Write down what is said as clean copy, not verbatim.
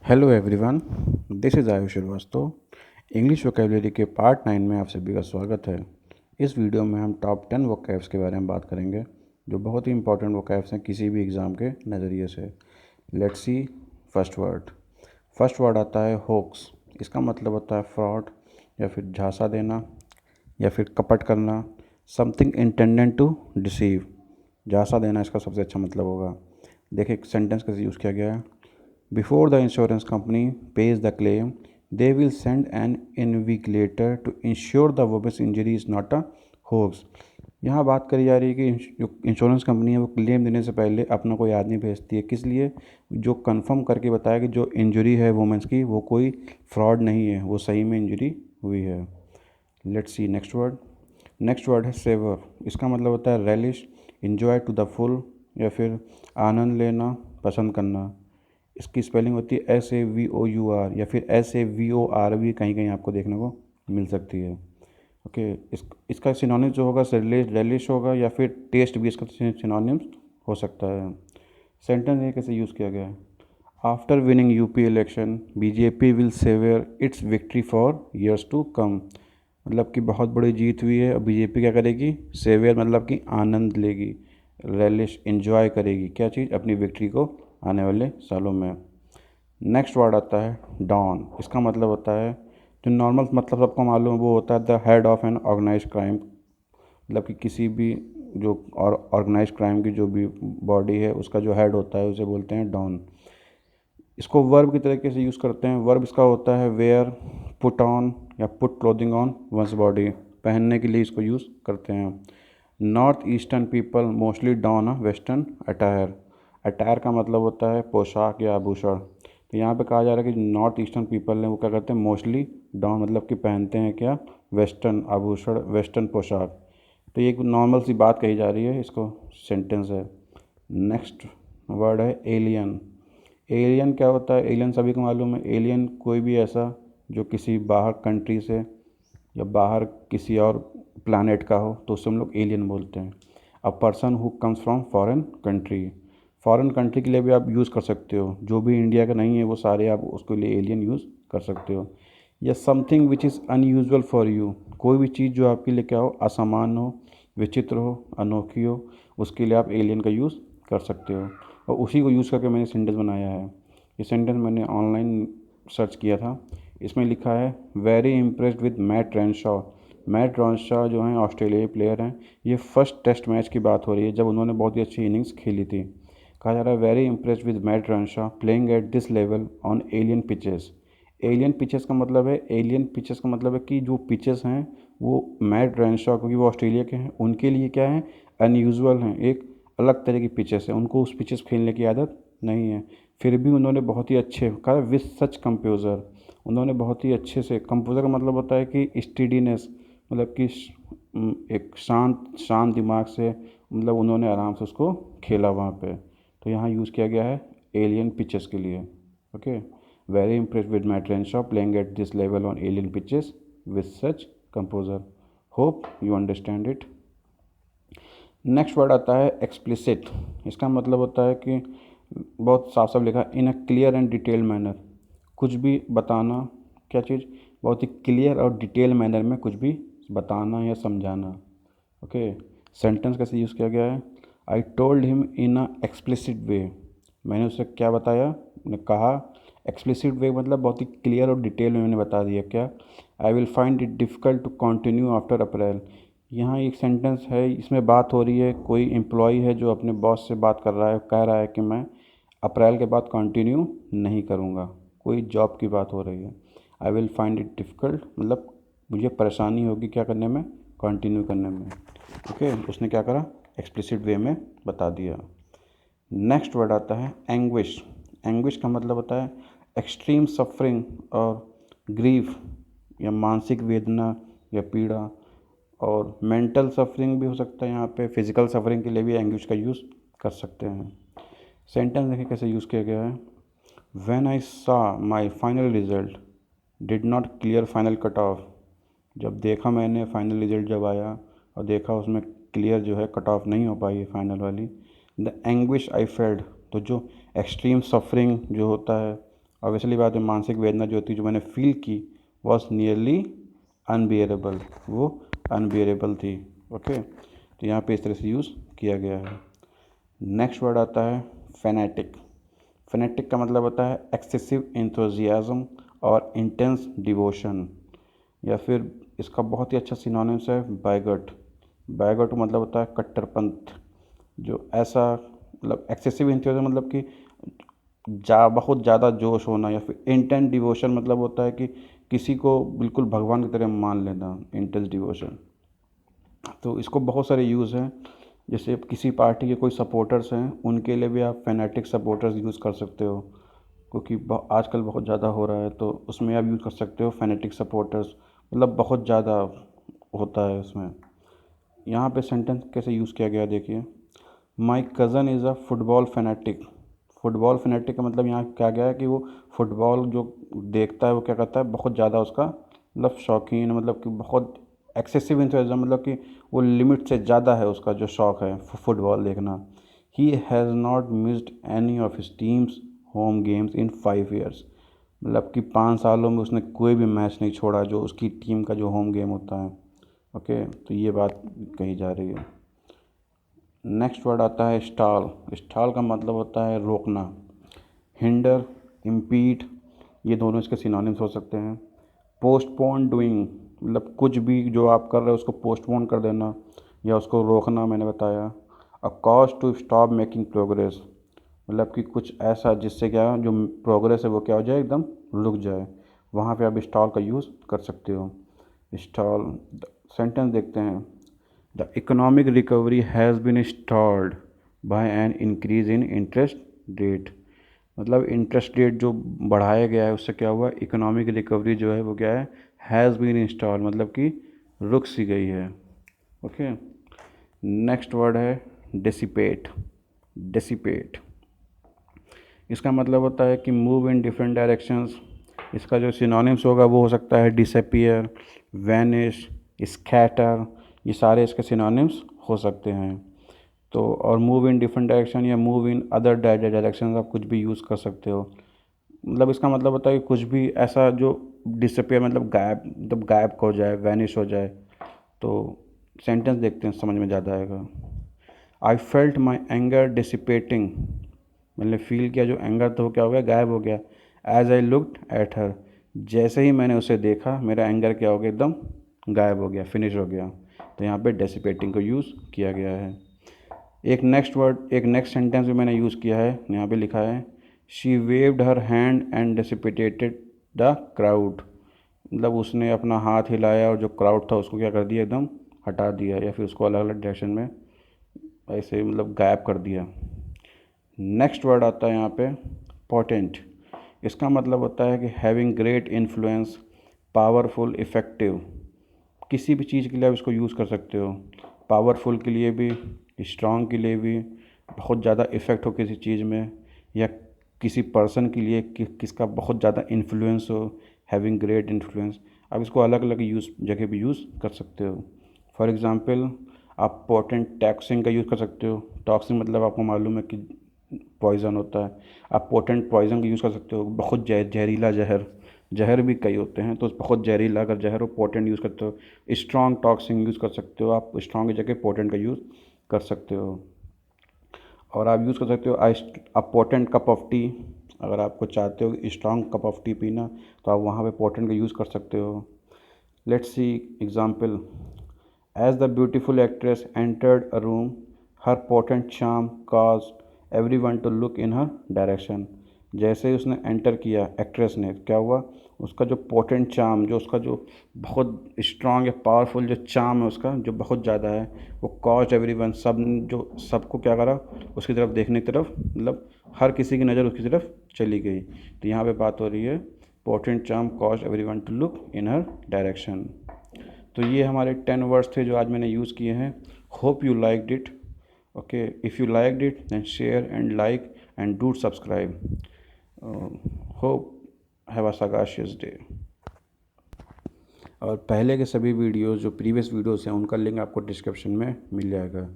Hello everyone, this is Ayush Shrivastava. English vocabulary के part 9 में आप सभी का स्वागत है। इस वीडियो में हम टॉप 10 वोकैब्स के बारे में बात करेंगे जो बहुत ही इंपॉर्टेंट वोकैब्स हैं किसी भी एग्ज़ाम के नज़रिए से। Let's see first word. First word आता है होक्स। इसका मतलब होता है फ्रॉड या फिर झांसा देना या फिर कपट करना। Something intended to deceive. झांसा देना इसका सबसे अच्छा मतलब होगा। देखिए सेंटेंस कैसे यूज़ किया गया है। Before the insurance company pays the claim, they will send an invigilator to ensure the woman's injury is not a hoax. यहाँ बात करी जा रही है कि जो इंश्योरेंस कंपनी है वो क्लेम देने से पहले अपना कोई आदमी भेजती है। किस लिए? जो कंफर्म करके बताया कि जो इंजरी है वुमेंस की वो कोई फ्रॉड नहीं है, वो सही में इंजरी हुई है। Let's see next word. Next word है सेवर। इसका मतलब होता है relish, enjoy to the full या फिर आनंद लेना, पसंद करना। इसकी स्पेलिंग होती है SAVOUR या फिर SAVOR भी कहीं कहीं आपको देखने को मिल सकती है। ओके, इसका सिनोनिम्स जो होगा रेलिश होगा या फिर टेस्ट भी इसका सिनोनिम्स हो सकता है। सेंटेंस ये कैसे यूज़ किया गया है। After winning UP election BJP will saviour its victory for years to come. मतलब कि बहुत बड़ी जीत हुई है और BJP क्या करेगी? सेवियर मतलब कि आनंद लेगी, रेलिश इंजॉय करेगी क्या चीज़? अपनी विक्ट्री को आने वाले सालों में। नेक्स्ट वर्ड आता है डॉन। इसका मतलब होता है, जो नॉर्मल मतलब सबको मालूम है, वो होता है the head of an organised crime. मतलब कि किसी भी जो ऑर्गेनाइज्ड क्राइम की जो भी बॉडी है उसका जो हेड होता है उसे बोलते हैं डॉन। इसको वर्ब की तरीके से यूज़ करते हैं। वर्ब इसका होता है वेयर, पुट ऑन या put clothing on one's body. पहनने के लिए इसको यूज़ करते हैं। North eastern people mostly don a western attire. Attire का मतलब होता है पोशाक या आभूषण। तो यहाँ पे कहा जा रहा है कि नॉर्थ ईस्टर्न पीपल ने वो क्या करते हैं? मोस्टली डॉन मतलब कि पहनते हैं क्या? वेस्टर्न आभूषण, वेस्टर्न पोशाक। तो ये एक नॉर्मल सी बात कही जा रही है, इसको सेंटेंस है। नेक्स्ट वर्ड है एलियन। एलियन क्या होता है? एलियन सभी को मालूम है। एलियन कोई भी ऐसा जो किसी बाहर कंट्री से या बाहर किसी और प्लानट का हो तो उसे हम लोग एलियन बोलते हैं। A person who comes from foreign country. Foreign country के लिए भी आप यूज़ कर सकते हो। जो भी इंडिया का नहीं है वो सारे आप उसके लिए एलियन यूज़ कर सकते हो। या something which is unusual for you. कोई भी चीज़ जो आपके लिए क्या हो? असामान्य हो, विचित्र हो, अनोखी हो, उसके लिए आप एलियन का यूज़ कर सकते हो। और उसी को यूज़ करके मैंने सेंटेंस बनाया है। ये सेंटेंस मैंने ऑनलाइन सर्च किया था। इसमें लिखा है very impressed with Matt Renshaw. Matt Renshaw जो हैं ऑस्ट्रेलियाई प्लेयर हैं। ये फर्स्ट टेस्ट मैच की बात हो रही है जब उन्होंने बहुत ही अच्छी इनिंग्स खेली थी। कहा जा रहा है very impressed with Matt Renshaw playing at this level on alien pitches. Alien pitches का मतलब है, एलियन पिचेस का मतलब है कि जो पिचेस हैं वो मैट रेनशॉ, क्योंकि वो ऑस्ट्रेलिया के हैं, उनके लिए क्या है? अनयूजुअल हैं, एक अलग तरह की पिचेस है। उनको उस पिचेस खेलने की आदत नहीं है, फिर भी उन्होंने बहुत ही अच्छे कहा विथ सच कंपोजर। उन्होंने बहुत ही अच्छे से, कंपोजर का मतलब होता है कि स्टीडीनेस, मतलब कि एक शांत शांत दिमाग से, मतलब उन्होंने आराम से उसको खेला वहाँ पे। तो यहाँ यूज़ किया गया है एलियन पिचेस के लिए। Okay, very impressed with Matt Renshaw playing at this level on alien pitches with such composer. Hope you understand it. Next word आता है एक्सप्लिसिट। इसका मतलब होता है कि बहुत साफ साफ लिखा in a clear and detail manner. कुछ भी बताना, क्या चीज़? बहुत ही क्लियर और डिटेल मैनर में कुछ भी बताना या समझाना। ओके, सेंटेंस कैसे यूज़ किया गया है। I told him in a explicit way. मैंने उसे क्या बताया? मैंने कहा। एक्सप्लिसिट वे मतलब बहुत ही क्लियर और डिटेल में मैंने बता दिया क्या? I will find it difficult to continue after April. यहाँ एक सेंटेंस है, इसमें बात हो रही है, कोई एम्प्लॉय है जो अपने बॉस से बात कर रहा है, कह रहा है कि मैं अप्रैल के बाद कंटिन्यू नहीं करूँगा। कोई जॉब की बात हो रही है। आई विल फाइंड इट डिफ़िकल्ट मतलब मुझे परेशानी होगी क्या करने में? कंटिन्यू करने में। ओके, उसने क्या करा? एक्सप्लिसिट वे में बता दिया। नेक्स्ट वर्ड आता है एंग्विश। एंग्विश का मतलब होता है एक्सट्रीम सफरिंग और ग्रीफ या मानसिक वेदना या पीड़ा। और मेंटल सफरिंग भी हो सकता है। यहाँ पे फिजिकल सफरिंग के लिए भी एंग्विश का यूज़ कर सकते हैं। सेंटेंस देखिए कैसे यूज़ किया गया है। व्हेन आई सा my final result did not clear final cut off. जब देखा मैंने फाइनल रिजल्ट जब आया और देखा उसमें क्लियर जो है कट ऑफ नहीं हो पाई है फाइनल वाली। The anguish I felt. तो जो एक्सट्रीम सफरिंग जो होता है ऑब्वियसली बात है, मानसिक वेदना जो होती जो मैंने फील की वॉज नियरली अनबियरेबल, वो अनबियरेबल थी। ओके, तो यहाँ पे इस तरह से यूज़ किया गया है। नेक्स्ट वर्ड आता है फैनेटिक। फैनेटिक का मतलब होता है एक्सेसिव एंथुजियाज्म और इंटेंस डिवोशन, या फिर इसका बहुत ही अच्छा सिनोनिम्स है बायगट। बायगट का मतलब होता है कट्टरपंथ, जो ऐसा मतलब एक्सेसिव एंथुजियाज्म मतलब कि बहुत ज़्यादा जोश होना, या फिर इंटेंस डिवोशन मतलब होता है कि किसी को बिल्कुल भगवान की तरह मान लेना, इंटेंस डिवोशन। तो इसको बहुत सारे यूज़ हैं, जैसे किसी पार्टी के कोई सपोर्टर्स हैं उनके लिए भी आप फैनेटिक सपोर्टर्स यूज़ कर सकते हो, क्योंकि आजकल बहुत ज़्यादा हो रहा है, तो उसमें आप यूज़ कर सकते हो फैनेटिक सपोर्टर्स, मतलब बहुत ज़्यादा होता है उसमें। यहाँ पे सेंटेंस कैसे यूज़ किया गया देखिए, my cousin is a football fanatic. Football fanatic का मतलब यहाँ क्या गया है कि वो फुटबॉल जो देखता है वो क्या करता है, बहुत ज़्यादा उसका मतलब शौकीन, मतलब कि बहुत एक्सेसिव इंथुसियाज्म, मतलब कि वो लिमिट से ज़्यादा है उसका जो शौक़ है फुटबॉल देखना। He has not missed any of his teams home games in 5 years। मतलब कि 5 सालों में उसने कोई भी मैच नहीं छोड़ा जो उसकी टीम का जो होम गेम होता है। ओके, तो ये बात कही जा रही है। नेक्स्ट वर्ड आता है स्टॉल। स्टॉल का मतलब होता है रोकना। हिंडर, इम्पीड, ये दोनों इसके सिनोनिम्स हो सकते हैं। पोस्टपोन डूइंग, मतलब कुछ भी जो आप कर रहे हो उसको पोस्टपोन कर देना या उसको रोकना, मैंने बताया। A cause to stop making progress, मतलब कि कुछ ऐसा जिससे क्या जो प्रोग्रेस है वो क्या हो जाए, एकदम रुक जाए, वहाँ पे आप स्टॉल का यूज़ कर सकते हो। स्टॉल सेंटेंस देखते हैं, the economic recovery has been stalled by an increase in interest rate. मतलब इंटरेस्ट रेट जो बढ़ाया गया है उससे क्या हुआ, इकोनॉमिक रिकवरी जो है वो क्या है, हैज़ बीन इंस्टॉल, मतलब कि रुक सी गई है। ओके, नेक्स्ट वर्ड है डिसिपेट। डिसिपेट इसका मतलब होता है कि मूव इन डिफरेंट डायरेक्शंस। इसका जो सिनोनिम्स होगा वो हो सकता है डिसअपियर, वैनिश, स्कैटर, ये सारे इसके सिनोनिम्स हो सकते हैं। तो और मूव इन डिफरेंट डायरेक्शन या मूव इन अदर डायरेक्शन आप कुछ भी यूज़ कर सकते हो। मतलब इसका मतलब होता है कि कुछ भी ऐसा जो डिसअपियर मतलब गायब, मतलब गायब हो जाए, वैनिश हो जाए। तो सेंटेंस देखते हैं, समझ में ज़्यादा आएगा। I felt my anger dissipating, मैंने फील किया जो एंगर तो क्या हो गया, गायब हो गया। As I looked at her, जैसे ही मैंने उसे देखा मेरा एंगर क्या हो गया, एकदम गायब हो गया, फिनिश हो गया। तो यहाँ पे डिसिपेटिंग को यूज़ किया गया है। एक नेक्स्ट सेंटेंस भी मैंने यूज़ किया है, यहाँ पे लिखा है she waived her hand and dissipated the crowd. मतलब उसने अपना हाथ हिलाया और जो क्राउड था उसको क्या कर दिया, एकदम हटा दिया, या फिर उसको अलग अलग डायरेक्शन में ऐसे मतलब गायब कर दिया। नेक्स्ट वर्ड आता है यहाँ पे पोटेंट। इसका मतलब होता है कि having great influence, powerful, effective. किसी भी चीज़ के लिए आप इसको यूज़ कर सकते हो, पावरफुल के लिए भी, स्ट्रॉन्ग के लिए भी, बहुत ज़्यादा इफ़ेक्ट हो किसी चीज़ में, या किसी पर्सन के लिए किसका बहुत ज़्यादा इन्फ्लुएंस हो, हैविंग ग्रेट इन्फ्लुएंस। आप इसको अलग अलग जगह भी यूज़ कर सकते हो। फॉर एग्ज़ाम्पल आप पोटेंट टॉक्सिन का यूज़ कर सकते हो। टॉक्सिन मतलब आपको मालूम है कि पॉइज़न होता है। आप पोटेंट पॉइज़न का यूज़ कर सकते हो, बहुत जहरीला जहर। जहर भी कई होते हैं, तो बहुत जहरीला अगर जहर हो, पोटेंट यूज़ करते हो। स्ट्रॉन्ग टॉक्सिन यूज़ कर सकते हो, आप स्ट्रॉन्ग की जगह पोटेंट का यूज़ कर सकते हो। और आप यूज़ कर सकते हो अ पोटेंट कप ऑफ टी। अगर आपको चाहते हो स्ट्रॉन्ग कप ऑफ टी पीना, तो आप वहाँ पे पोटेंट का यूज़ कर सकते हो। Let's see example, as the beautiful actress entered a room, her potent charm caused everyone to look in her direction. जैसे ही उसने एंटर किया, एक्ट्रेस ने, क्या हुआ, उसका जो पोटेंट चार्म, जो उसका जो बहुत स्ट्रॉन्ग या पावरफुल जो चार्म है उसका, जो बहुत ज़्यादा है, वो कॉज एवरीवन, जो सबको क्या करा, उसकी तरफ देखने की तरफ, मतलब हर किसी की नज़र उसकी तरफ चली गई। तो यहाँ पे बात हो रही है potent charm cause everyone to look in her direction. तो ये हमारे 10 वर्ड्स थे जो आज मैंने यूज़ किए हैं। Hope you liked it. Okay, if you liked it then share and like and do subscribe. Hope have a sagacious day. और पहले के सभी वीडियोस जो प्रीवियस वीडियोस हैं उनका लिंक आपको डिस्क्रिप्शन में मिल जाएगा।